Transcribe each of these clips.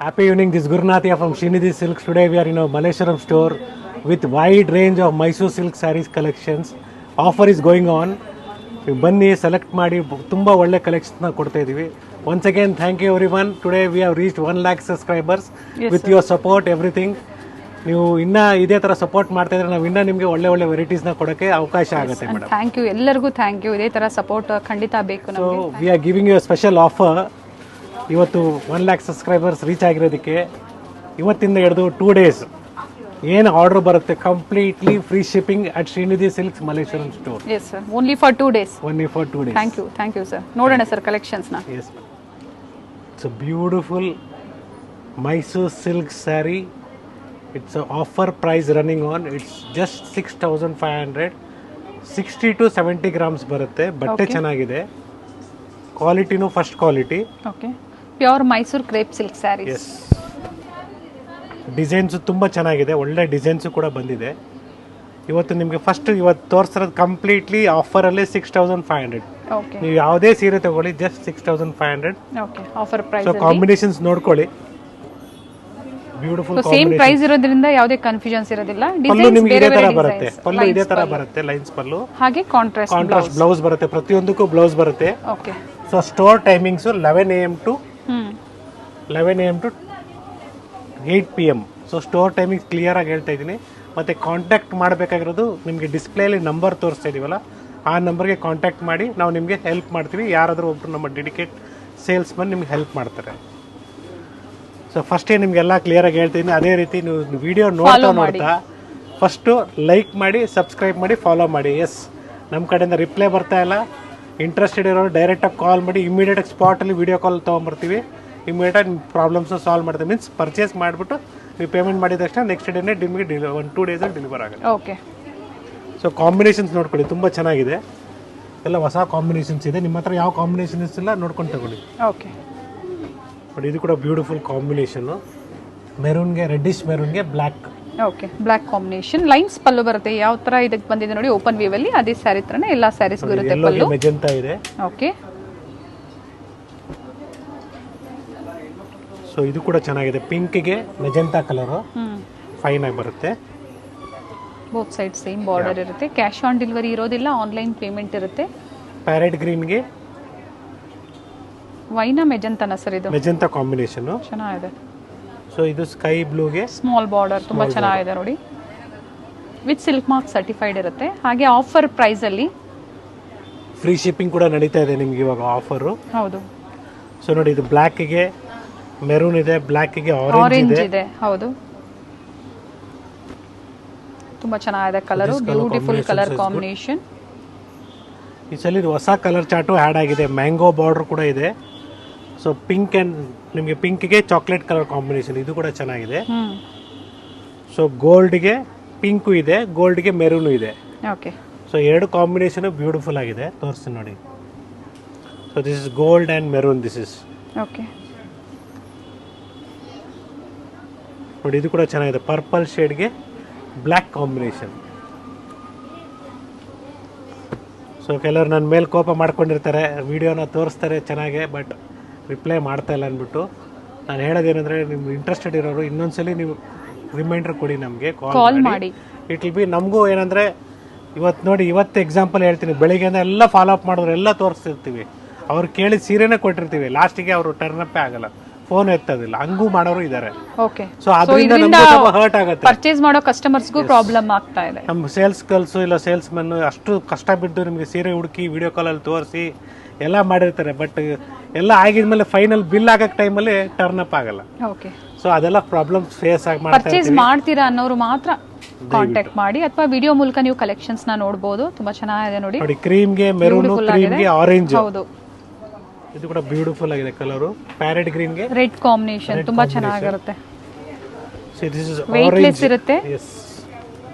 Happy evening, this is Gurunathia from Srinidhi Silks. Today we are in a Malleshwaram store with wide range of Mysore silk sarees collections. Offer is going on. ನೀವು ಬನ್ನಿ select ಮಾಡಿ ತುಂಬ ಒಳ್ಳೆ ಕಲೆಕ್ಷನ್ನ ಕೊಡ್ತಾ ಇದ್ದೀವಿ. Once again, thank you everyone. Today we have reached 1 lakh subscribers. With your support, everything. ನೀವು ಇನ್ನೂ ಇದೇ ಥರ ಸಪೋರ್ಟ್ ಮಾಡ್ತಾ ಇದ್ರೆ ನಾವು ಇನ್ನೂ ನಿಮಗೆ ಒಳ್ಳೆ ಒಳ್ಳೆ ವೆರೈಟೀಸ್ನ ಕೊಡೋಕ್ಕೆ ಅವಕಾಶ ಆಗುತ್ತೆ ಮೇಡಮ್. ಥ್ಯಾಂಕ್ ಯು, ಎಲ್ಲರಿಗೂ ಥ್ಯಾಂಕ್ ಯು. ಇದೇ ಥರ ಸಪೋರ್ಟ್ ಖಂಡಿತ ಬೇಕು so we are giving you special offer. ಇವತ್ತು 1 lakh ಸಬ್ಸ್ಕ್ರೈಬರ್ಸ್ ರೀಚ್ ಆಗಿರೋದಕ್ಕೆ ಇವತ್ತಿಂದ ಹಿಡಿದು 2 days ಏನು ಆರ್ಡರ್ ಬರುತ್ತೆ completely free shipping at Srinidhi silks Malleshwaram store. Yes sir, only for 2 days. Only for 2 days. Thank you sir. ನೋಡೋಣ ಸರ್ ಕಲೆಕ್ಷನ್ಸ್ನ. Yes, it's a beautiful Mysore silk sari. It's offer price running on. It's just 6500. 60 to 70 grams ಬರುತ್ತೆ. ಬಟ್ಟೆ ಚೆನ್ನಾಗಿದೆ, ಕ್ವಾಲಿಟಿನೂ first quality. Okay, pure Mysore crepe silk saris. Yes, designs ತುಂಬ ಚೆನ್ನಾಗಿದೆ, ಒಳ್ಳೆ designs ಕೂಡ ಬಂದಿದೆ. ಇವತ್ತು ನಿಮಗೆ ಇವತ್ತು ತೋರಿಸಿರೋದು ಕಂಪ್ಲೀಟ್ಲಿ ಆಫರಲ್ಲಿ 6500. ಓಕೆ, ನೀವು ಯಾವುದೇ ಸೀರೆ ತಗೊಳ್ಳಿ just 6500. Okay, offer price. So combinations ನೋಡ್ಕೊಳ್ಳಿ, ಬ್ಯೂಟಿಫುಲ್ ಸೇಮ್ ಪ್ರೈಸ್ ಇರೋದ್ರಿಂದ ಯಾವುದೇ ಕನ್ಫ್ಯೂಷನ್ಸ್ ಇರೋದಿಲ್ಲ. ಪಲ್ಲು ನಿಮಗೆ ಇದೇ ತರ ಬರುತ್ತೆ, ಪಲ್ಲು ಇದೇ ತರ ಬರುತ್ತೆ, ಲೈನ್ಸ್ ಪಲ್ಲು. ಹಾಗೆ ಕಾಂಟ್ರಾಸ್ಟ್ ಬ್ಲೌಸ್ ಬರುತ್ತೆ, ಪ್ರತಿಯೊಂದಕ್ಕೂ ಬ್ಲೌಸ್ ಬರುತ್ತೆ. Okay, so store timings 11 AM to 8 PM. So store timings clear ಆಗಿ ಹೇಳ್ತಾ ಇದ್ದೀನಿ. ಮತ್ತೆ ಕಾಂಟ್ಯಾಕ್ಟ್ ಮಾಡಬೇಕಾಗಿರೋದು ನಿಮಗೆ ಡಿಸ್ಪ್ಲೇಲಿ ನಂಬರ್ ತೋರಿಸ್ತಾ ಇದೀವಲ್ಲ, ಆ ನಂಬರ್ಗೆ ಕಾಂಟ್ಯಾಕ್ಟ್ ಮಾಡಿ ನಾವು ನಿಮಗೆ ಹೆಲ್ಪ್ ಮಾಡ್ತೀವಿ. ಯಾರಾದರೂ ಒಬ್ರು ನಮ್ಮ ಡೆಡಿಕೇಟ್ ಸೇಲ್ಸ್ಮನ್ ನಿಮ್ಗೆ ಹೆಲ್ಪ್ ಮಾಡ್ತಾರೆ. ಸೊ ಫಸ್ಟೇ ನಿಮಗೆಲ್ಲ ಕ್ಲಿಯರಾಗಿ ಹೇಳ್ತೀನಿ. ಅದೇ ರೀತಿ ನೀವು ವಿಡಿಯೋ ನೋಡ್ತಾ ಫಸ್ಟು ಲೈಕ್ ಮಾಡಿ, ಸಬ್ಸ್ಕ್ರೈಬ್ ಮಾಡಿ, ಫಾಲೋ ಮಾಡಿ. ಎಸ್, ನಮ್ಮ ಕಡೆಯಿಂದ ರಿಪ್ಲೈ ಬರ್ತಾ ಇಲ್ಲ. ಇಂಟ್ರೆಸ್ಟೆಡ್ ಇರೋರು ಡೈರೆಕ್ಟಾಗಿ ಕಾಲ್ ಮಾಡಿ, ಇಮಿಡಿಯೇಟಾಗಿ ಸ್ಪಾಟಲ್ಲಿ ವಿಡಿಯೋ ಕಾಲ್ ತೊಗೊಂಬರ್ತೀವಿ. ಇಮಿಡಿಯೇಟಾಗಿ ನಿಮ್ಮ ಪ್ರಾಬ್ಲಮ್ಸ್ನ ಸಾಲ್ವ್ ಮಾಡ್ತೀವಿ. ಮೀನ್ಸ್ ಪರ್ಚೇಸ್ ಮಾಡಿಬಿಟ್ಟು ನೀವು ಪೇಮೆಂಟ್ ಮಾಡಿದ ತಕ್ಷಣ ನೆಕ್ಸ್ಟ್ ಡೇನೇ ನಿಮಗೆ 1-2 days ಡೆಲಿವರ್ ಆಗುತ್ತೆ. ಓಕೆ, ಸೊ ಕಾಂಬಿನೇಷನ್ಸ್ ನೋಡ್ಕೊಳ್ಳಿ, ತುಂಬ ಚೆನ್ನಾಗಿದೆ. ಎಲ್ಲ ಹೊಸ ಕಾಂಬಿನೇಷನ್ಸ್ ಇದೆ. ನಿಮ್ಮ ಹತ್ರ ಯಾವ ಕಾಂಬಿನೇಷನ್ಸ್ ಇಲ್ಲ ನೋಡ್ಕೊಂಡು ತಗೊಳ್ಳಿ. ಓಕೆ, ಬಟ್ ಇದು ಕೂಡ ಬ್ಯೂಟಿಫುಲ್ ಕಾಂಬಿನೇಷನ್ನು. ಮೆರೂನ್ಗೆ, ರೆಡ್ಡಿಶ್ ಮೆರೂನ್ಗೆ black. Okay, black combination. Lines pallu ಬರುತ್ತೆ. ಯಾವ ತರ ಇದಕ್ಕೆ ಬಂದಿದೆ ನೋಡಿ, ಓಪನ್ ವ್ಯೂ ಅಲ್ಲಿ ಅದೇ ಸ್ಯಾರಿ ತರನೇ ಎಲ್ಲ ಸ್ಯಾರೀಸ್ ಇರುತ್ತೆ. ಪಲ್ಲು ಮೆಜೆಂಟಾ ಇದೆ. ಓಕೆ, ಸೊ ಇದು ಕೂಡ ಚೆನ್ನಾಗಿದೆ. ಪಿಂಕ್ಗೆ ಮೆಜೆಂಟಾ ಕಲರು ಫೈನ್ ಆಗಿ ಬರುತ್ತೆ. ಬೋತ್ ಸೈಡ್ ಸೇಮ್ ಬಾರ್ಡರ್ ಇರುತ್ತೆ. ಕ್ಯಾಶ್ ಆನ್ ಡೆಲಿವರಿ ಇರೋದಿಲ್ಲ, ಆನ್ಲೈನ್ ಪೇಮೆಂಟ್ ಇರುತ್ತೆ. ಪ್ಯಾರೆಟ್ ಗ್ರೀನ್ಗೆ ವೈನಾ ಮೆಜೆಂಟಾನ ಸರ್, ಇದು ಮೆಜೆಂಟಾ ಕಾಂಬಿನೇಷನ್ ಚೆನ್ನಾಗಿದೆ. ಸೊ ಇದು ಸ್ಕೈ ಬ್ಲೂಗೆ ಸ್ಮಾಲ್ ಬಾರ್ಡರ್ ತುಂಬಾ ಚೆನ್ನಾಗಿದೆ ನೋಡಿ. ವಿತ್ ಸಿಲ್ಕ್ ಮಾರ್ಕ್ ಸರ್ಟಿಫೈಡ್ ಇರುತ್ತೆ. ಹಾಗೆ ಆಫರ್ ಪ್ರೈಸ್ ಅಲ್ಲಿ ಫ್ರೀ ಶಿಪ್ಪಿಂಗ್ ಕೂಡ ನಡೀತಾ ಇದೆ ನಿಮ್ಗೆ ಇವಾಗ ಆಫರು. ಹೌದು. ಸೊ ನೋಡಿ, ಇದು ಬ್ಲ್ಯಾಕ್ಗೆ ಮೆರೂನ್ ಇದೆ, ಬ್ಲ್ಯಾಕ್ಗೆ ಆರೆಂಜ್ ಇದೆ. ಹೌದು, ತುಂಬಾ ಚೆನ್ನಾಗಿದೆ ಕಲರ್. Beautiful colour combination. ಈ ಸಲ ಇದು ಹೊಸ ಕಲರ್ ಚಾರ್ಟು ಆ್ಯಡ್ ಆಗಿದೆ. ಮ್ಯಾಂಗೋ ಬಾರ್ಡರ್ ಕೂಡ ಇದೆ. ಸೊ ಪಿಂಕ್ ಆ್ಯಂಡ್ ನಿಮಗೆ ಪಿಂಕ್ಗೆ ಚಾಕ್ಲೇಟ್ ಕಲರ್ ಕಾಂಬಿನೇಷನ್, ಇದು ಕೂಡ ಚೆನ್ನಾಗಿದೆ. ಸೊ ಗೋಲ್ಡ್ಗೆ ಪಿಂಕು ಇದೆ, ಗೋಲ್ಡ್ಗೆ ಮೆರೂನು ಇದೆ. ಓಕೆ, ಸೊ ಎರಡು ಕಾಂಬಿನೇಷನ್ ಬ್ಯೂಟಿಫುಲ್ ಆಗಿದೆ. ತೋರಿಸ್ತೀನಿ ನೋಡಿ. So this is gold and maroon. This is okay ನೋಡಿ, ಇದು ಕೂಡ ಚೆನ್ನಾಗಿದೆ. ಪರ್ಪಲ್ ಶೇಡ್ಗೆ ಬ್ಲ್ಯಾಕ್ ಕಾಂಬಿನೇಷನ್. ಸೊ ಕೆಲವರು ನನ್ನ ಮೇಲೆ ಕೋಪ ಮಾಡ್ಕೊಂಡಿರ್ತಾರೆ, ವಿಡಿಯೋನ ತೋರಿಸ್ತಾರೆ ಚೆನ್ನಾಗೆ, ಬಟ್ ರಿಪ್ಲೈ ಮಾಡ್ತಾ ಇಲ್ಲ ಅಂದ್ಬಿಟ್ಟು. ನಾನು ಹೇಳೋದೇನೆಂದರೆ, ನಿಮ್ಗೆ ಇಂಟ್ರೆಸ್ಟೆಡ್ ಇರೋರು ಇನ್ನೊಂದ್ಸಲಿ ನೀವು ರಿಮೈಂಡರ್ ಕೊಡಿ, ನಮಗೆ ಕಾಲ್ ಮಾಡಿ. ಇಟ್ ವಿಲ್ ಬಿ ನಮಗೂ ಏನಂದರೆ, ಇವತ್ತು ನೋಡಿ, ಇವತ್ತು ಎಕ್ಸಾಂಪಲ್ ಹೇಳ್ತೀನಿ. ಬೆಳಿಗ್ಗೆಯಿಂದ ಎಲ್ಲ ಫಾಲೋ ಅಪ್ ಮಾಡಿದ್ರು, ಎಲ್ಲ ತೋರಿಸ್ತಿರ್ತೀವಿ. ಅವ್ರು ಕೇಳಿದ ಸೀರೆನೇ ಕೊಟ್ಟಿರ್ತೀವಿ, ಲಾಸ್ಟಿಗೆ ಅವರು ಟರ್ನಪ್ಪೇ ಆಗಲ್ಲ, ಫೋನ್ ಎತ್ತೋದಿಲ್ಲ. ಹಂಗೂ ಮಾಡೋರು ಇದ್ದಾರೆ. ಓಕೆ, ಸೊ ಅದರಿಂದ ನಮ್ಗೆ ಸ್ವಲ್ಪ ಹರ್ಟ್ ಆಗುತ್ತೆ. ಪರ್ಚೇಸ್ ಮಾಡೋ ಕಸ್ಟಮರ್ಸ್ಗೂ ಪ್ರಾಬ್ಲಮ್ ಆಗ್ತಾ ಇದೆ. ನಮ್ಮ ಸೇಲ್ಸ್ ಗರ್ಲ್ಸು ಇಲ್ಲ ಸೇಲ್ಸ್ ಮೆನ್ ಅಷ್ಟು ಕಷ್ಟ ಬಿದ್ದು ನಿಮಗೆ ಸೀರೆ ಹುಡುಕಿ ವಿಡಿಯೋ ಕಾಲಲ್ಲಿ ತೋರಿಸಿ ಎಲ್ಲ ಮಾಡಿರ್ತಾರೆ. ಬಟ್ ಎಲ್ಲ ಆಗಿದ್ಮೇಲೆ ಫೈನಲ್ ಬಿಲ್ ಆಗಕ್ಕೆ ಟೈಮಲ್ಲಿ ಟರ್ನ್ ಅಪ್ ಆಗಲ್ಲ. ಓಕೆ, ಸೊ ಅದೆಲ್ಲ ಪ್ರಾಬ್ಲಮ್ಸ್ ಫೇಸ್ ಆಗಿ ಪರ್ಚೇಸ್ ಮಾಡ್ತೀರಾ ಅನ್ನೋರು ಮಾತ್ರ ಕಾಂಟ್ಯಾಕ್ಟ್ ಮಾಡಿ, ಅಥವಾ ವಿಡಿಯೋ ಮೂಲಕ ನೀವು ಕಲೆಕ್ಷನ್ಸ್ ನ ನೋಡಬಹುದು. ತುಂಬಾ ಚೆನ್ನಾಗಿದೆ ನೋಡಿ. ನೋಡಿ, ಕ್ರೀಮ್ಗೆ ಮೆರೂನ್, ಕ್ರೀಮ್ಗೆ ಆರೆಂಜ್. ಹೌದು, ಇದು ಕೂಡ ಬ್ಯೂಟಿಫುಲ್ ಆಗಿದೆ ಕಲರು. ಪ್ಯಾರೆಟ್ ಗ್ರೀನ್ಗೆ ರೆಡ್ ಕಾಂಬಿನೇಷನ್ ತುಂಬಾ ಚೆನ್ನಾಗಿರುತ್ತೆ. ಸೊ ದಿಸ್ ಇಸ್ ವೆಯ್ಟ್ಲೆಸ್ ಇರುತ್ತೆ. ಎಸ್,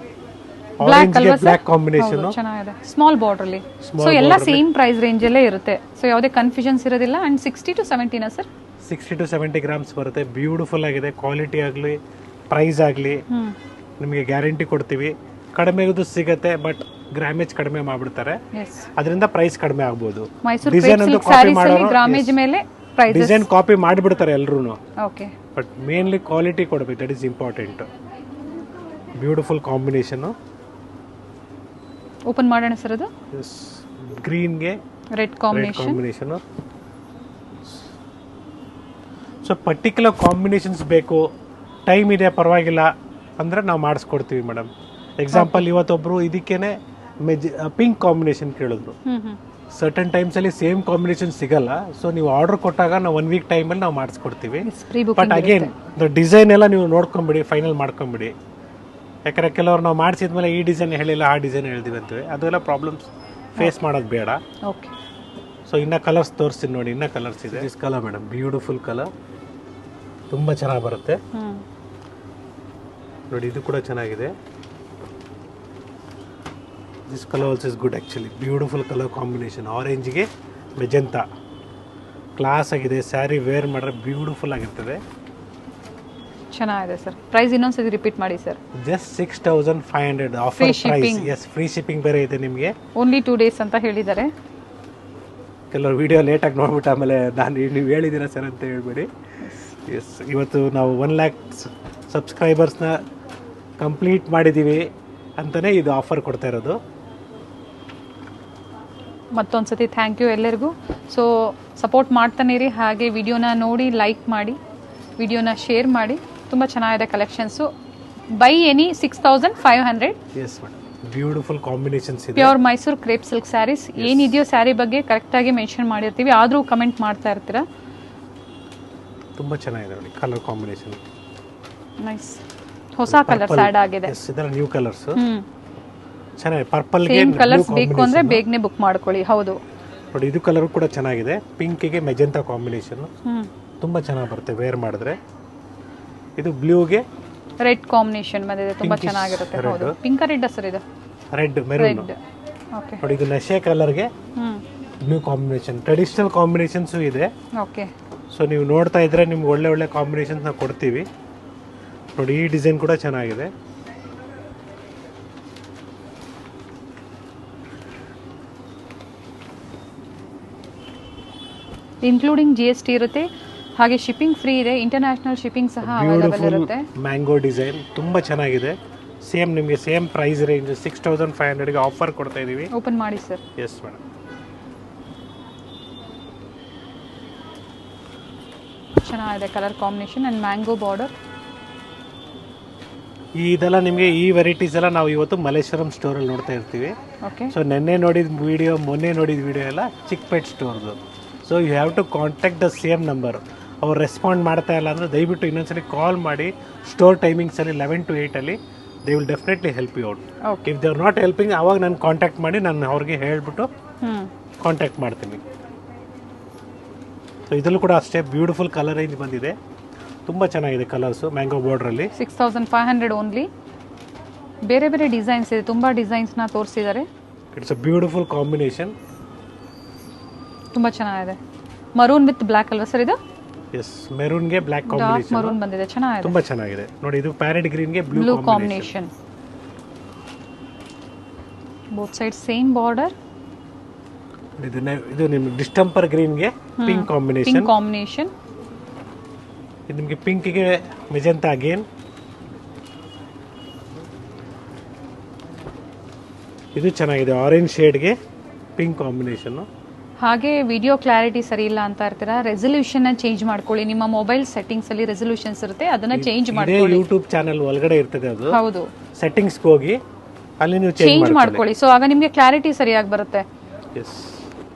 ಆರೆಂಜ್ಗೆ ಬ್ಲ್ಯಾಕ್ ಕಾಂಬಿನೇಷನ್ ಚೆನ್ನಾಗಿದೆ. ಸ್ಮಾಲ್ ಬಾರ್ಡರ್ ಅಲ್ಲಿ. ಸೊ ಎಲ್ಲ ಸೇಮ್ ಪ್ರೈಸ್ ರೇಂಜ್ ಅಲ್ಲೇ ಇರುತ್ತೆ. ಸೊ ಯಾವುದೇ ಕನ್ಫ್ಯೂಷನ್ಸ್ ಇರೋದಿಲ್ಲ. And 60 to 70 sir, 60 to 70 grams ಬರುತ್ತೆ. ಬ್ಯೂಟಿಫುಲ್ ಆಗಿದೆ. ಕ್ವಾಲಿಟಿ ಆಗಲಿ, ಪ್ರೈಸ್ ಆಗಲಿ ನಿಮಗೆ ಗ್ಯಾರಂಟಿ ಕೊಡ್ತೀವಿ. ಕಡಿಮೆದು ಸಿಗುತ್ತೆ, ಬಟ್ ಗ್ರಾಮೇಜ್ ಕಡಿಮೆ ಮಾಡ್ಬಿಡ್ತಾರೆ. ಅದರಿಂದ ಪ್ರೈಸ್ ಕಡಿಮೆ ಆಗ್ಬೋದು. ಮೈಸೂರು ಕ್ರೇಪ್ ಸಿಲ್ಕ್ ಸ್ಯಾರೀಸ್ ಅಲ್ಲಿ ಗ್ರಾಮೇಜ್ ಮೇಲೆ ಪ್ರೈಸಸ್ ಡಿಸೈನ್ ಕಾಪಿ ಮಾಡಿಬಿಡ್ತಾರೆ ಎಲ್ಲರೂ, ಓಕೆ. ಬಟ್ ಮೇನ್ಲಿ ಕ್ವಾಲಿಟಿ ಕೊಡಬೇಕು, that is important. Beautiful combination. Open ಮಾಡೋಣ ಸರ್ ಅದು. ಎಸ್, ಗ್ರೀನ್ಗೆ red combination. So particular combinations ಬೇಕು, ಟೈಮ್ ಇದೆ ಪರವಾಗಿಲ್ಲ ಅಂದರೆ ನಾವು ಮಾಡಿಸ್ಕೊಡ್ತೀವಿ ಮೇಡಮ್. ಎಕ್ಸಾಂಪಲ್ ಇವತ್ತೊಬ್ಬರು ಇದಕ್ಕೇನೆ ಪಿಂಕ್ ಕಾಂಬಿನೇಷನ್ ಕೇಳಿದ್ರು. ಸರ್ಟನ್ ಟೈಮ್ಸಲ್ಲಿ ಸೇಮ್ ಕಾಂಬಿನೇಷನ್ ಸಿಗಲ್ಲ, ಸೊ ನೀವು ಆರ್ಡರ್ ಕೊಟ್ಟಾಗ ನಾವು 1 ವೀಕ್ ಟೈಮಲ್ಲಿ ನಾವು ಮಾಡಿಸ್ಕೊಡ್ತೀವಿ. ಬಟ್ ಅಗೇನ್ ಡಿಸೈನ್ ಎಲ್ಲ ನೀವು ನೋಡ್ಕೊಂಬಿಡಿ, ಫೈನಲ್ ಮಾಡ್ಕೊಂಬಿಡಿ. ಯಾಕಂದರೆ ಕೆಲವರು ನಾವು ಮಾಡಿಸಿದ್ಮೇಲೆ ಈ ಡಿಸೈನ್ ಹೇಳಿಲ್ಲ, ಆ ಡಿಸೈನ್ ಹೇಳ್ತೀವಿ ಅಂತೀವಿ, ಅದೆಲ್ಲ ಪ್ರಾಬ್ಲಮ್ಸ್ ಫೇಸ್ ಮಾಡೋದು ಬೇಡ. ಓಕೆ. ಸೊ ಇನ್ನು ಕಲರ್ಸ್ ತೋರಿಸ್ತೀನಿ ನೋಡಿ, ಇನ್ನೂ ಕಲರ್ಸ್ ಇದೆ. This colour madam, beautiful colour, ತುಂಬ ಚೆನ್ನಾಗಿ ಬರುತ್ತೆ ನೋಡಿ. ಇದು ಕೂಡ ಚೆನ್ನಾಗಿದೆ. This colour also is good actually. Beautiful colour combination, ಆರೆಂಜ್ಗೆ ಮೆಜೆಂತಾ, ಕ್ಲಾಸ್ ಆಗಿದೆ. ಸ್ಯಾರಿ ವೇರ್ ಮಾಡಿದ್ರೆ ಬ್ಯೂಟಿಫುಲ್ ಆಗಿರ್ತದೆ. ಚೆನ್ನಾಗಿದೆ ಸರ್. ಪ್ರೈಸ್ ಇನ್ನೊಂದ್ಸತಿ ರಿಪೀಟ್ ಮಾಡಿ sir. Just 6500 offer price. Yes, free shipping ಬೇರೆ ಇದೆ ನಿಮಗೆ. ಓನ್ಲಿ 2 ಡೇಸ್ ಅಂತ ಹೇಳಿದ್ದಾರೆ. ಕೆಲವರು ವಿಡಿಯೋ ಲೇಟಾಗಿ ನೋಡ್ಬಿಟ್ಟು ಆಮೇಲೆ ನೀವು ಹೇಳಿದ್ದೀರಾ ಸರ್ ಅಂತ ಹೇಳ್ಬೇಡಿ. ಎಸ್, ಇವತ್ತು ನಾವು 1 ಲ್ಯಾಕ್ ಸಬ್ಸ್ಕ್ರೈಬರ್ಸ್ನ ಕಂಪ್ಲೀಟ್ ಮಾಡಿದ್ದೀವಿ ಅಂತಲೇ ಇದು ಆಫರ್ ಕೊಡ್ತಾ ಇರೋದು. ಮತ್ತೊಂದು ಸತಿ ಥ್ಯಾಂಕ್ ಯು ಎಲ್ಲರಿಗೂ. ಸೊ ಸಪೋರ್ಟ್ ಮಾಡ್ತಾನೆ ಇರಿ, ಹಾಗೆ ವಿಡಿಯೋನ ನೋಡಿ ಲೈಕ್ ಮಾಡಿ, ವಿಡಿಯೋನ ಶೇರ್ ಮಾಡಿ. ತುಂಬ ಚೆನ್ನಾಗಿದೆ collections. Buy any 6500. Yes madam, beautiful combinations ಇದೆ. Pure Mysuru crepe silk saris. ಏನಿದೆಯೋ ಸ್ಯಾರಿ ಬಗ್ಗೆ ಕರೆಕ್ಟಾಗಿ ಮೆನ್ಷನ್ ಮಾಡಿರ್ತೀವಿ, ಆದರೂ ಕಮೆಂಟ್ ಮಾಡ್ತಾ ಇರ್ತೀರಾ. ತುಂಬ ಚೆನ್ನಾಗಿದೆ ನೋಡಿ ಕಲರ್ ಕಾಂಬಿನೇಷನ್. ನೈಸ್, ಹೊಸ ಕಲರ್ಸ್ ಆ್ಯಡ್ ಆಗಿದೆ. ಎಸ್, ಇದರ ನ್ಯೂ ಕಲರ್ಸ್ ಚೆನ್ನಾಗಿದೆ. ಪರ್ಪಲ್ ಗೆ ಸೇಮ್ ಕಲರ್ಸ್ ಬೇಕು ಅಂದ್ರೆ ಬೇಗನೆ ಬುಕ್ ಮಾಡ್ಕೊಳ್ಳಿ. ಹೌದು ನೋಡಿ, ಇದು ಕಲರ್ ಕೂಡ ಚೆನ್ನಾಗಿದೆ. ಪಿಂಕ್ ಗೆ ಮೆಜೆಂಟಾ ಕಾಂಬಿನೇಷನ್ ತುಂಬಾ ಚೆನ್ನಾಗಿ ಬರುತ್ತೆ ವೇರ್ ಮಾಡಿದ್ರೆ. ಇದು ಬ್ಲೂಗೆ ರೆಡ್ ಕಾಂಬಿನೇಷನ್ ಬಂದಿದೆ, ತುಂಬಾ ಚೆನ್ನಾಗಿರುತ್ತೆ. ಹೌದು, ಪಿಂಕ್ ರೆಡ್ ಸರ್, ಇದು ರೆಡ್ ಮೆರೂನ್. ಓಕೆ ನೋಡಿ, ಇದು ನಶೆ ಕಲರ್ಗೆ ಬ್ಲೂ ಕಾಂಬಿನೇಷನ್. ಟ್ರೆಡಿಷನಲ್ ಕಾಂಬಿನೇಷನ್ಸ್ ಇದೆ. ಓಕೆ. ಸೊ ನೀವು ನೋಡ್ತಾ ಇದ್ರೆ ನಿಮ್ಗೆ ಒಳ್ಳೆ ಒಳ್ಳೆ ಕಾಂಬಿನೇಷನ್ಸ್ ನಾವು ಕೊಡ್ತೀವಿ ನೋಡಿ. ಈ ಡಿಸೈನ್ ಕೂಡ ಚೆನ್ನಾಗಿದೆ. ಇನ್ಕ್ಲೂಡಿಂಗ್ GST ಇರುತ್ತೆ, ಹಾಗೆ ಶಿಪ್ಪಿಂಗ್ ಫ್ರೀ ಇದೆ. ಇಂಟರ್ನ್ಯಾಷನಲ್ ಶಿಪ್ಪಿಂಗ್ ಸಹ ಅವೈಲೇಬಲ್ ಇರುತ್ತೆ. ಮ್ಯಾಂಗೋ ಡಿಸೈನ್ ತುಂಬಾ ಚೆನ್ನಾಗಿದೆ. ಸೇಮ್ ನಿಮಗೆ ಸೇಮ್ ಪ್ರೈಸ್ ರೇಂಜ್ 6500 ಗೆ ಆಫರ್ ಕೊಡ್ತಾ ಇದೀವಿ. ಓಪನ್ ಮಾಡಿ ಸರ್. ಎಸ್ ಮೇಡಮ್, ಚೆನ್ನಾಗಿದೆ colour combination and mango border. ಇದೆಲ್ಲ ನಿಮಗೆ ಈ ವೆರೈಟೀಸ್ ಎಲ್ಲ ನಾವು ಇವತ್ತು ಮಲ್ಲೇಶ್ವರಂ ಸ್ಟೋರಲ್ಲಿ ನೋಡ್ತಾ ಇರ್ತೀವಿ. ಓಕೆ. ಸೊ ನೆನ್ನೆ ನೋಡಿದ ವಿಡಿಯೋ, ಮೊನ್ನೆ ನೋಡಿದ ವಿಡಿಯೋ ಎಲ್ಲ ಚಿಕ್ಕಪೇಟ್ ಸ್ಟೋರ್ದು. So you have to contact the same number. ಅವ್ರು ರೆಸ್ಪಾಂಡ್ ಮಾಡ್ತಾ ಇಲ್ಲ ಅಂದರೆ ದಯವಿಟ್ಟು ಇನ್ನೊಂದ್ಸಲಿ ಕಾಲ್ ಮಾಡಿ. ಸ್ಟೋರ್ ಟೈಮಿಂಗ್ಸಲ್ಲಿ 11 to 8 ಅಲ್ಲಿ they will definitely help you out. If they are not helping, ಅವಾಗ ನಾನು ಕಾಂಟ್ಯಾಕ್ಟ್ ಮಾಡಿ ನಾನು ಅವ್ರಿಗೆ ಹೇಳ್ಬಿಟ್ಟು ಕಾಂಟ್ಯಾಕ್ಟ್ ಮಾಡ್ತೀನಿ. ಸೊ ಇದರಲ್ಲೂ ಕೂಡ ಅಷ್ಟೇ ಬ್ಯೂಟಿಫುಲ್ ಕಲರ್ ರೇಂಜ್ ಬಂದಿದೆ. ತುಂಬ ಚೆನ್ನಾಗಿದೆ ಕಲರ್ಸು. Mango ಬಾರ್ಡ್ರಲ್ಲಿ 6500 only. ಬೇರೆ ಬೇರೆ ಡಿಸೈನ್ಸ್ ಇದೆ, ತುಂಬ ಡಿಸೈನ್ಸ್ನ ತೋರಿಸಿದ್ದಾರೆ. It's a beautiful combination. ತುಂಬ ಚೆನ್ನಾಗಿದೆ. ಮರೂನ್ ವಿತ್ ಬ್ಲ್ಯಾಕ್ ಅಲ್ವಾ ಸರ್ ಇದು? ಎಸ್, ಮೆರೂನ್ಗೆ ಬ್ಲ್ಯಾಕ್ ಡಾರ್ಕ್ ಕಾಂಬಿನೇಷನ್ ಮರೂನ್ ಬಂದಿದೆ, ಚೆನ್ನಾಗಿದೆ. ತುಂಬ ಚೆನ್ನಾಗಿದೆ ನೋಡಿ. ಇದು ಪ್ಯಾರೆಟ್ ಗ್ರೀನ್ಗೆ blue combination. Both side same border. ಇದು ನಿಮ್ಗೆ ಡಿಸ್ಟಂಪರ್ ಗ್ರೀನ್ಗೆ ಪಿಂಕ್ ಕಾಂಬಿನೇಷನ್. ಕಾಂಬಿನೇಷನ್. ಇದು ನಿಮಗೆ ಪಿಂಕ್ಗೆ ಮೆಜೆಂಟಾ ಅಗೇನ್. ಇದು ಚೆನ್ನಾಗಿದೆ, ಆರೆಂಜ್ ಶೇಡ್ಗೆ ಪಿಂಕ್ ಕಾಂಬಿನೇಷನ್. ಹಾಗೆ ವಿಡಿಯೋ ಕ್ಲಾರಿಟಿ ಸರಿ ಇಲ್ಲ ಅಂತ ಇರ್ತೀರಾ, ರೆಸಲ್ಯೂಷನ್ ಚೇಂಜ್ ಮಾಡ್ಕೊಳ್ಳಿ. ನಿಮ್ಮ ಮೊಬೈಲ್ ಸೆಟ್ಟಿಂಗ್ಸ್ ಅಲ್ಲಿ ರೆಸಲ್ಯೂಷನ್ಸ್ ಇರುತ್ತೆ, ಅದನ್ನ ಚೇಂಜ್ ಮಾಡ್ಕೊಳ್ಳಿ. ಯೂಟ್ಯೂಬ್ ಚಾನೆಲ್ ಒಳಗಡೆ ಇರ್ತದೆ ಅದು. ಹೌದು, ಸೆಟ್ಟಿಂಗ್ಸ್ಗೆ ಹೋಗಿ ಅಲ್ಲಿ ನೀವು ಚೇಂಜ್ ಮಾಡ್ಕೊಳ್ಳಿ. ಸೊ ಆಗ ನಿಮಗೆ ಕ್ಲಾರಿಟಿ ಸರಿಯಾಗಿ ಬರುತ್ತೆ. ಎಸ್,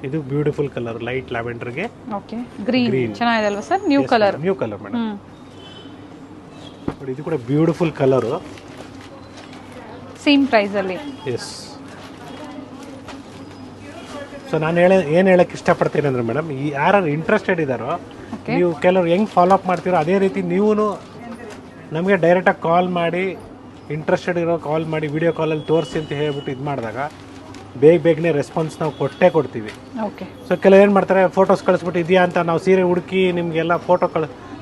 ಇದು ಬ್ಯೂಟಿಫುಲ್ ಕಲರ್ ಲೈಟ್ ಲ್ಯಾವೆಂಡರ್ಗೆ. ಓಕೆ, ಗ್ರೀನ್ ಚೆನ್ನಾಗಿದೆ ಅಲ್ವಾ sir? New colour. New colour madam. ಇದು ಕೂಡ ಬ್ಯೂಟಿಫುಲ್ ಕಲರ್. ಸೇಮ್ ಪ್ರೈಸ್ ಅಲ್ಲಿ. ಎಸ್. ಸೊ ನಾನು ಏನು ಹೇಳಕ್ಕೆ ಇಷ್ಟಪಡ್ತೀನಿ ಅಂದರೆ ಮೇಡಮ್, ಈ ಯಾರು ಇಂಟ್ರೆಸ್ಟೆಡ್ ಇದ್ದಾರೋ, ನೀವು ಕೆಲವರು ಹೆಂಗೆ ಫಾಲೋ ಅಪ್ ಮಾಡ್ತೀರೋ ಅದೇ ರೀತಿ ನೀವು ನಮಗೆ ಡೈರೆಕ್ಟಾಗಿ ಕಾಲ್ ಮಾಡಿ, ಇಂಟ್ರೆಸ್ಟೆಡ್ ಇರೋ ಕಾಲ್ ಮಾಡಿ, ವಿಡಿಯೋ ಕಾಲಲ್ಲಿ ತೋರಿಸಿ ಅಂತ ಹೇಳ್ಬಿಟ್ಟು ಇದು ಮಾಡಿದಾಗ ಬೇಗನೆ ರೆಸ್ಪಾನ್ಸ್ ನಾವು ಕೊಡ್ತೀವಿ. ಓಕೆ. ಸೊ ಕೆಲವು ಏನು ಮಾಡ್ತಾರೆ, ಫೋಟೋಸ್ ಕಳಿಸ್ಬಿಟ್ಟು ಇದೆಯಾ ಅಂತ ನಾವು ಸೀರೆ ಹುಡುಕಿ ನಿಮಗೆಲ್ಲ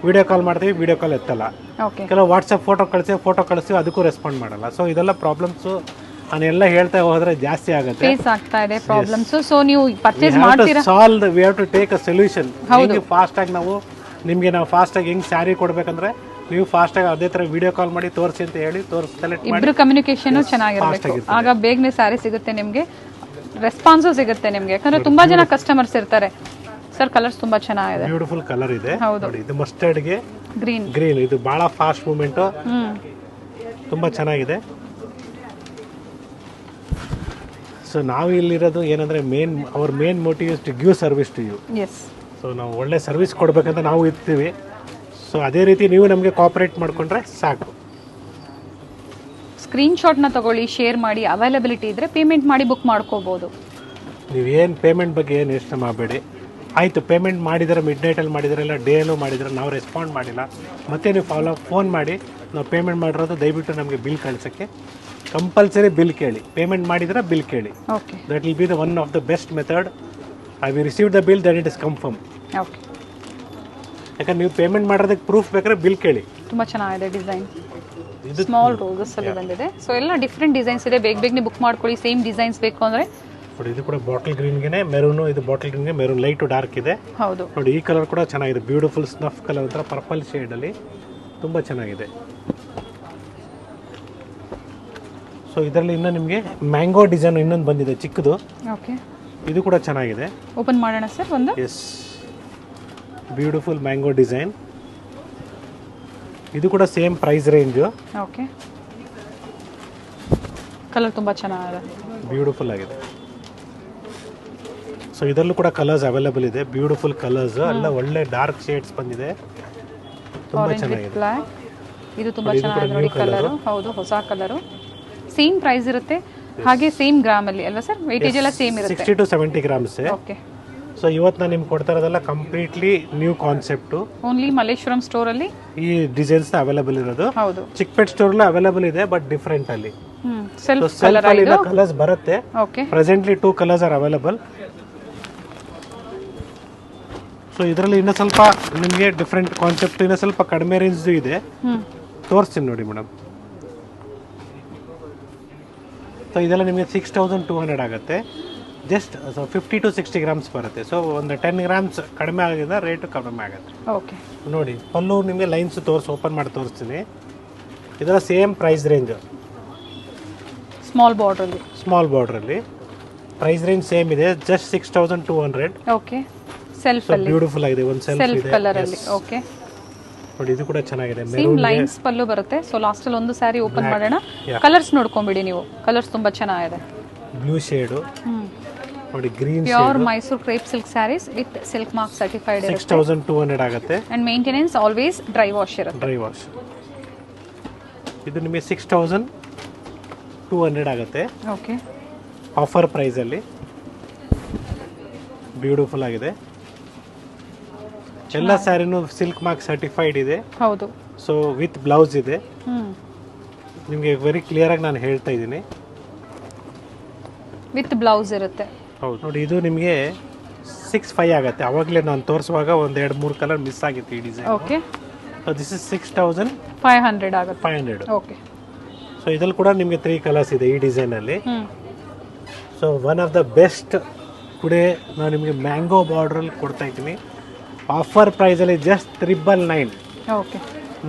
ವಿಡಿಯೋ ಕಾಲ್ ಮಾಡ್ತೀವಿ, ವಿಡಿಯೋ ಕಾಲ್ ಎತ್ತಲ್ಲ. ಕೆಲವು ವಾಟ್ಸಪ್ ಫೋಟೋ ಕಳಿಸ್ತೀವಿ, ಅದಕ್ಕೂ ರೆಸ್ಪಾಂಡ್ ಮಾಡಲ್ಲ. ಸೊ ಇದೆಲ್ಲ ಪ್ರಾಬ್ಲಮ್ಸು ನಾನೆಲ್ಲ ಹೇಳ್ತಾ ಹೋದ್ರೆ ಜಾಸ್ತಿ ಆಗುತ್ತೆ. ಫೇಸ್ ಆಗ್ತಾ ಇದೆ ಪ್ರಾಬ್ಲಮ್ಸ್. ಸೊ ನೀವು ಪರ್ಚೇಸ್ ಮಾಡ್ತೀರಾ, solve we have to take a solution. ಹೆಂಗೆ ಫಾಸ್ಟಾಗಿ ನಾವು ಫಾಸ್ಟಾಗಿ ಹೆಂಗೆ ಸ್ಯಾರಿ ಕೊಡ್ಬೇಕಂದ್ರೆ ನೀವು ಫಾಸ್ಟಾಗಿ ಅದೇ ಥರ ವಿಡಿಯೋ ಕಾಲ್ ಮಾಡಿ ತೋರಿಸಿ ಅಂತ ಹೇಳಿ ಸೆಲೆಕ್ಟ್ ಮಾಡಿ. ಇಬ್ರು ಕಮ್ಯುನಿಕೇಶನ್ ಚೆನ್ನಾಗಿರ್ಬೇಕು, ಆಗ ಬೇಗನೆ ಸ್ಯಾರಿ ಸಿಗುತ್ತೆ ನಿಮಗೆ, ರೆಸ್ಪಾನ್ಸು ಸಿಗುತ್ತೆ ನಿಮಗೆ. ಯಾಕಂದ್ರೆ ತುಂಬಾ ಜನ ಕಸ್ಟಮರ್ಸ್ ಇರ್ತಾರೆ. ಸರ್ ಕಲರ್ಸ್ ತುಂಬಾ ಚೆನ್ನಾಗಿದೆ, ಬ್ಯೂಟಿಫುಲ್ ಕಲರ್ ಇದೆ. ಹೌದು, ಇದು ಮಸ್ಟರ್ಡ್ಗೆ ಗ್ರೀನ್ ಇದು ಬಹಳ ಫಾಸ್ಟ್ ಮೂವ್ಮೆಂಟ್, ತುಂಬಾ ಚೆನ್ನಾಗಿದೆ. ಸೊ ನಾವು ಇಲ್ಲಿರೋದು ಏನಂದ್ರೆ our main motive is to give service to you. Yes. So ನಾವು ಒಳ್ಳೆ ಸರ್ವಿಸ್ ಕೊಡ್ಬೇಕಂತ ನಾವು ಇರ್ತೀವಿ. ಸೊ ಅದೇ ರೀತಿ ನೀವು ನಮಗೆ ಕೋಆಪರೇಟ್ ಮಾಡ್ಕೊಂಡ್ರೆ ಸಾಕು. ಸ್ಕ್ರೀನ್ಶಾಟ್ನ ತಗೊಳ್ಳಿ, ಶೇರ್ ಮಾಡಿ, ಅವೈಲಬಿಲಿಟಿ ಇದ್ರೆ ಪೇಮೆಂಟ್ ಮಾಡಿ ಬುಕ್ ಮಾಡ್ಕೋಬಹುದು. ನೀವೇನು ಪೇಮೆಂಟ್ ಬಗ್ಗೆ ಏನು ಯೋಚನೆ ಮಾಡಬೇಡಿ. ಆಯಿತು, ಪೇಮೆಂಟ್ ಮಾಡಿದರೆ ಮಿಡ್ ನೈಟಲ್ಲಿ ಮಾಡಿದರೆ ಇಲ್ಲ ಡೇಲೂ ಮಾಡಿದರೆ ನಾವು ರೆಸ್ಪಾಂಡ್ ಮಾಡಿಲ್ಲ, ಮತ್ತೆ ನೀವು ಫೋನ್ ಮಾಡಿ ನಾವು ಪೇಮೆಂಟ್ ಮಾಡಿರೋದು ದಯವಿಟ್ಟು ನಮಗೆ ಬಿಲ್ ಕಳ್ಸೋಕ್ಕೆ ಕಂಪಲ್ಸರಿ ಬಿಲ್ ಕೇಳಿ. ಪೇಮೆಂಟ್ ಮಾಡಿದರೆ ಬಿಲ್ ಕೇಳಿ. Okay, that will be the one of the best method. I V receive the bill that it is confirm. Okay, ಯಾಕಂದ್ರೆ ನೀವು ಪೇಮೆಂಟ್ ಮಾಡೋದಕ್ಕೆ ಪ್ರೂಫ್ ಬೇಕಾದ್ರೆ ಬಿಲ್ ಕೇಳಿ. ತುಂಬಾ ಚೆನ್ನಾಗಿದೆ ಡಿಸೈನ್, ಸ್ಮಾಲ್ ರೋಸಸ್ ಅಲ್ಲಿ ಬಂದಿದೆ. ಸೊ ಎಲ್ಲ ಡಿಫ್ರೆಂಟ್ ಡಿಸೈನ್ಸ್ ಇದೆ, ಬೇಗ ಬುಕ್ ಮಾಡ್ಕೊಳ್ಳಿ. ಸೇಮ್ ಡಿಸೈನ್ಸ್ ಬೇಕು ಅಂದ್ರೆ ನೋಡಿ, ಇದು ಕೂಡ ಬಾಟಲ್ ಗ್ರೀನ್ಗೆ ಮೆರೂನು, ಇದು ಬಾಟಲ್ ಗ್ರೀನ್ಗೆ ಮೆರೂನ್ ಲೈಟ್ ಟು ಡಾರ್ಕ್ ಇದೆ. ಹೌದು ನೋಡಿ, ಈ ಕಲರ್ ಕೂಡ ಚೆನ್ನಾಗಿದೆ, ಬ್ಯೂಟಿಫುಲ್ ಸ್ನಫ್ ಕಲರ್ ಒಂಥರ ಪರ್ಪಲ್ ಶೇಡಲ್ಲಿ ತುಂಬ ಚೆನ್ನಾಗಿದೆ. ಸೊ ಇದರಲ್ಲಿ ಇನ್ನೂ ನಿಮಗೆ ಮ್ಯಾಂಗೋ ಡಿಸೈನ್ ಇನ್ನೊಂದು ಬಂದಿದೆ ಚಿಕ್ಕದು. ಓಕೆ, ಇದು ಕೂಡ ಚೆನ್ನಾಗಿದೆ. ಓಪನ್ ಮಾಡೋಣ ಸರ್ ಒಂದು. Yes, beautiful mango design. ಇದು ಕೂಡ same price range. Okay, colour ತುಂಬ ಚೆನ್ನಾಗಿದೆ, ಬ್ಯೂಟಿಫುಲ್ ಆಗಿದೆ. ಸೊ ಇದರಲ್ಲೂ ಕೂಡ ಕಲರ್ಸ್ ಅವೈಲೇಬಲ್ ಇದೆ, ಬ್ಯೂಟಿಫುಲ್ ಕಲರ್ಸ್ ಎಲ್ಲ ಒಳ್ಳೆ ಡಾರ್ಕ್ ಶೇಡ್ಸ್ ಬಂದಿದೆ, ತುಂಬ ಚೆನ್ನಾಗಿದೆ. ಬ್ಲ್ಯಾಕ್, ಇದು ತುಂಬ ಚೆನ್ನಾಗಿದೆ ನೋಡಿ ಕಲರ್. ಹೌದು, ಹೊಸ ಕಲರು. ಸೇಮ್ ಪ್ರೈಸ್ ಇರುತ್ತೆ, ಹಾಗೆ ಸೇಮ್ ಗ್ರಾಮ್ ಅಲ್ಲಿ ಅಲ್ವಾ ಸರ್? ವೇಟೇಜ್ ಎಲ್ಲ ಸೇಮ್ ಇರುತ್ತೆ, 60 to 70 grams. ಓಕೆ. ಸೊ ಇವತ್ತು ನಾನು ನಿಮ್ಗೆ ಕೊಡ್ತಾ ಇರೋದೆಲ್ಲ completely new concept. Only Malleshwaram store ಅಲ್ಲಿ ಈ ಡಿಸೈನ್ಸ್ ಅವೈಲೇಬಲ್ ಇರೋದು. ಹೌದು, ಚಿಕ್ಕಪೇಟ್ ಸ್ಟೋರ್ ಅವೈಲೇಬಲ್ ಇದೆ, ಬಟ್ ಡಿಫ್ರೆಂಟ್ ಅಲ್ಲಿ. ಸೆಲ್ಫ್ ಕಲರ್ ಇದು. ಕಲರ್ಸ್ ಬರುತ್ತೆ. Okay, presently 2 colours are available. So ಇದರಲ್ಲಿ ಇನ್ನೂ ಸ್ವಲ್ಪ ನಿಮಗೆ ಡಿಫ್ರೆಂಟ್ ಕಾನ್ಸೆಪ್ಟ್, ಇನ್ನೂ ಸ್ವಲ್ಪ ಕಡಿಮೆ ರೇಂಜ್ ಇದೆ, ತೋರಿಸ್ತೀನಿ ನೋಡಿ ಮೇಡಮ್. ಸೊ ಇದೆಲ್ಲ ನಿಮಗೆ 6200 ಆಗುತ್ತೆ. ಜಸ್ಟ್ 50 to 60 grams ಬರುತ್ತೆ. ಸೊ ಒಂದು 10 grams ಕಡಿಮೆ ಆಗಿದೆ, ರೇಟು ಕಡಿಮೆ ಆಗುತ್ತೆ. ಓಕೆ, ನೋಡಿ ಪಲ್ಲು ನಿಮಗೆ ಲೈನ್ಸ್ ಓಪನ್ ಮಾಡಿ ತೋರಿಸ್ತೀನಿ. ಇದರ ಸೇಮ್ ಪ್ರೈಸ್ ರೇಂಜ್, ಸ್ಮಾಲ್ ಬಾರ್ಡ್ರಲ್ಲಿ, ಸ್ಮಾಲ್ ಬಾರ್ಡ್ರಲ್ಲಿ ಪ್ರೈಸ್ ರೇಂಜ್ ಸೇಮ್ ಇದೆ, ಜಸ್ಟ್ 6200. ಓಕೆ, ಸೆಲ್ಫ್ ಅಲ್ಲಿ ಬ್ಯೂಟಿಫುಲ್ ಆಗಿದೆ, ಒಂದು ಸೆಲ್ಫ್ ಇದೆ ಕಲರ್ ಅಲ್ಲಿ. ಓಕೆ, ನೋಡಿ ಇದು ಕೂಡ ಚೆನ್ನಾಗಿದೆ, ಸೇಮ್ ಲೈನ್ಸ್ ಪಲ್ಲು ಬರುತ್ತೆ. ಸೊ ಲಾಸ್ಟ್ ಅಲ್ಲಿ ಒಂದು ಸ್ಯಾರಿ ಓಪನ್ ಮಾಡೋಣ. ಕಲರ್ಸ್ ನೋಡ್ಕೊಂಬಿಡಿ ನೀವು, ಕಲರ್ಸ್ ತುಂಬಾ ಚೆನ್ನಾಗಿದೆ. ಬ್ಲೂ ಶೇಡು, ನೋಡಿ green pure Mysuru crepe silk saris with silk mark certified ಇರುತ್ತೆ. 6200 ಆಗುತ್ತೆ. And maintenance always dry wash ಇರುತ್ತೆ. Dry wash. ಇದು ನಿಮಗೆ 6200 ಆಗುತ್ತೆ. ಓಕೆ, ಆಫರ್ ಪ್ರೈಸ್ ಅಲ್ಲಿ ಬ್ಯೂಟಿಫುಲ್ ಆಗಿದೆ. ಎಲ್ಲ ಸ್ಯಾರಿನೂ ಸಿಲ್ಕ್ ಮಾರ್ಕ್ ಸರ್ಟಿಫೈಡ್ ಇದೆ. ಹೌದು. ಸೊ ವಿತ್ ಬ್ಲೌಸ್ ಇದೆ. ನಿಮಗೆ ವೆರಿ ಕ್ಲಿಯರ್ ಆಗಿ ನಾನು ಹೇಳ್ತಾ ಇದ್ದೀನಿ, ವಿತ್ ಬ್ಲೌಸ್ ಇರುತ್ತೆ. ಹೌದು. ನೋಡಿ ಇದು ನಿಮಗೆ 65 ಆಗುತ್ತೆ. ಅವಾಗಲೇ ನಾನು ತೋರಿಸುವಾಗ ಒಂದು 2-3 ಕಲರ್ ಮಿಸ್ ಆಗಿತ್ತು ಈ design. Okay, so this is 6500 ಆಗುತ್ತೆ. 500. ಓಕೆ, ಸೊ ಇದ್ರಲ್ಲಿ ಕೂಡ ನಿಮಗೆ 3 ಕಲರ್ಸ್ ಇದೆ ಈ ಡಿಸೈನಲ್ಲಿ. So one of the best today ನಾನು ನಿಮಗೆ ಮ್ಯಾಂಗೋ ಬಾರ್ಡ್ರಲ್ಲಿ ಕೊಡ್ತಾ ಇದ್ದೀನಿ. ಆಫರ್ ಪ್ರೈಸಲ್ಲಿ just 999. Okay,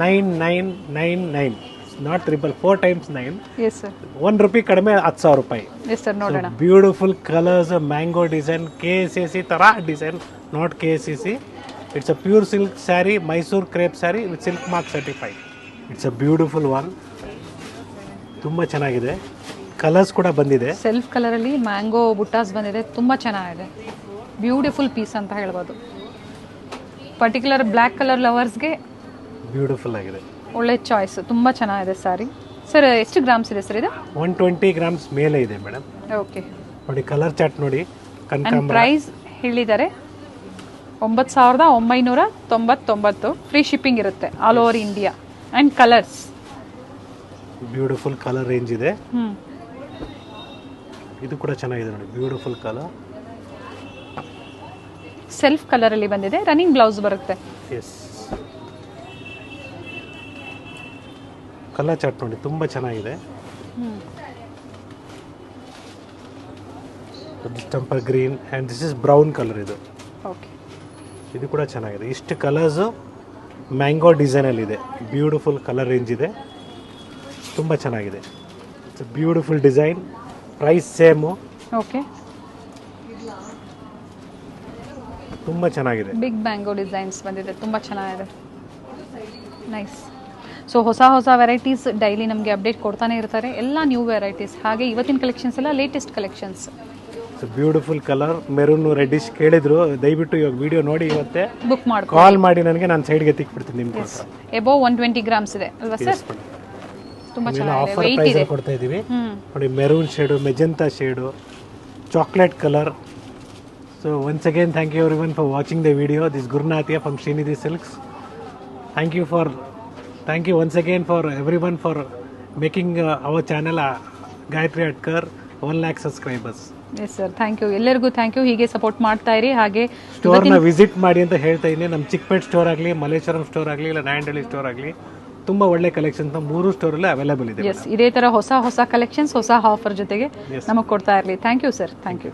9999, not 4 times 9. Yes sir. 1 ರೂಪಾಯಿ ಕಡಿಮೆ, 10,000 ರೂಪಾಯಿ. ಎಸ್ ಸರ್, ನೋಡೋಣ. Beautiful colours, mango design, KCC ತರ design, not KCC. It's a pure silk sari, Mysuru crepe sari with silk mark certified. It's a beautiful one, ತುಂಬ ಚೆನ್ನಾಗಿದೆ. ಕಲರ್ಸ್ ಕೂಡ ಬಂದಿದೆ. ಸೆಲ್ಫ್ ಕಲರ್ ಅಲ್ಲಿ ಮ್ಯಾಂಗೋ ಬುಟ್ಟಾಸ್ ಬಂದಿದೆ, ತುಂಬಾ ಚೆನ್ನಾಗಿದೆ. ಬ್ಯೂಟಿಫುಲ್ ಪೀಸ್ ಅಂತ ಹೇಳ್ಬೋದು. ಪರ್ಟಿಕ್ಯುಲರ್ ಬ್ಲ್ಯಾಕ್ ಕಲರ್ ಲವರ್ಸ್ಗೆ ಬ್ಯೂಟಿಫುಲ್ ಆಗಿದೆ, ಒಳ್ಳೆ ಚಾಯ್ಸ್. ತುಂಬಾ ಚೆನ್ನಾಗಿದೆ ಸ್ಯಾರಿ. ಸರ್ ಎಷ್ಟು ಗ್ರಾಮ್ಸ್ ಇದೆ ಸರ್ ಇದು? 120 grams ಮೇಲೆ ಇದೆ ಮೇಡಮ್. ಓಕೆ, ನೋಡಿ ಕಲರ್ ಚಾರ್ಟ್ ನೋಡಿ. ಕನಕಾಂಬರ ಪ್ರೈಸ್ ಹೇಳಿದ್ದಾರೆ 9999. ಫ್ರೀ ಶಿಪ್ಪಿಂಗ್ ಇರುತ್ತೆ all over India. And colours, beautiful colour range ಇದೆ. ಇದು ಕೂಡ ಚೆನ್ನಾಗಿದೆ ನೋಡಿ, ಬ್ಯೂಟಿಫುಲ್ ಕಲರ್. ಸೆಲ್ಫ್ ಕಲರ್ ಅಲ್ಲಿ ಬಂದಿದೆ, ರನ್ನಿಂಗ್ ಬ್ಲೌಸ್ ಬರುತ್ತೆ. ಎಸ್, ಕಲರ್ ಚಾರ್ಟ್ ನೋಡಿ ತುಂಬ ಚೆನ್ನಾಗಿದೆ. Distemper green and this is brown colour ಇದು. ಓಕೆ, ಇದು ಕೂಡ ಚೆನ್ನಾಗಿದೆ. ಇಷ್ಟು ಕಲರ್ಸು ಮ್ಯಾಂಗೋ ಡಿಸೈನಲ್ಲಿದೆ. ಬ್ಯೂಟಿಫುಲ್ ಕಲರ್ ರೇಂಜ್ ಇದೆ, ತುಂಬ ಚೆನ್ನಾಗಿದೆ. It's beautiful design. Price same. Okay, ತುಂಬ ಚೆನ್ನಾಗಿದೆ. ಬಿಗ್ ಮ್ಯಾಂಗೋ ಡಿಸೈನ್ಸ್ ಬಂದಿದೆ, ತುಂಬ ಚೆನ್ನಾಗಿದೆ. ನೈಸ್. ಸೊ ಹೊಸ ಹೊಸ ವೆರೈಟೀಸ್ ಡೈಲಿ ನಮಗೆ ಅಪ್ಡೇಟ್ ಕೊಡ್ತಾನೆ ಇರ್ತಾರೆ, ಎಲ್ಲ ನ್ಯೂ ವೆರೈಟೀಸ್. ಹಾಗೆ ಇವತ್ತಿನ ಕಲೆಕ್ಷನ್ಸ್ ಎಲ್ಲ latest collections. Beautiful colour maroon reddish ಕೇಳಿದ್ರು. ದಯವಿಟ್ಟು ಇವಾಗ ವಿಡಿಯೋ ನೋಡಿ ಇವತ್ತೇ ಬುಕ್ ಮಾಡಿ ಕಾಲ್ ಮಾಡಿ ನನಗೆ, ನಾನು ಸೈಡ್ಗೆ ತಿಕ್ಬಿಡ್ತೀನಿ ನಿಮ್ಗೆ. ಎಬೋ 120 ಗ್ರಾಮ್ಸ್ ಇದೆ ಅಲ್ವಾ ಸರ್? ತುಂಬ ಚೆನ್ನಾಗಿದೆ, ಆಫರ್ ವೆಯ್ಟ್ ಪ್ರೈಸ್ ಇದೆ. ಕೊಡ್ತಾ ಇದ್ದೀವಿ ನೋಡಿ. Maroon shade, magenta shade, chocolate colour. So once again thank you everyone for watching the video. This ಗುರುನಾಥಿಯಾ from Srinidhi silks. Thank you once again for everyone for making our channel Gayatri ಅಟ್ಕರ್ 1 lakh subscribers. Yes sir, thank you. ಎಲ್ಲರಿಗೂ thank you. ಹೀಗೆ support ಮಾಡ್ತಾ ಇರಿ. ಹಾಗೆ ಸ್ಟೋರ್ನ visit ಮಾಡಿ ಅಂತ ಹೇಳ್ತಾ ಇದ್ದೀನಿ. ನಮ್ಮ ಚಿಕ್ಕಪೇಟ್ ಸ್ಟೋರ್ ಆಗಲಿ, ಮಲ್ಲೇಶ್ವರಂ ಸ್ಟೋರ್ ಆಗಲಿ, ಇಲ್ಲ ನಾಯಂಡಹಳ್ಳಿ ಸ್ಟೋರ್ ಆಗಲಿ, ತುಂಬ ಒಳ್ಳೆ ಕಲೆಕ್ಷನ್ಸ್ ನಮ್ಮ 3 ಸ್ಟೋರಲ್ಲೇ ಅವೈಲೇಬಲ್ ಇದೆ. ಎಸ್, ಇದೇ ಥರ ಹೊಸ ಹೊಸ ಕಲೆಕ್ಷನ್ಸ್ ಹೊಸ ಆಫರ್ ಜೊತೆಗೆ ನಮಗೆ ಕೊಡ್ತಾ ಇರಲಿ. Thank you sir, thank you.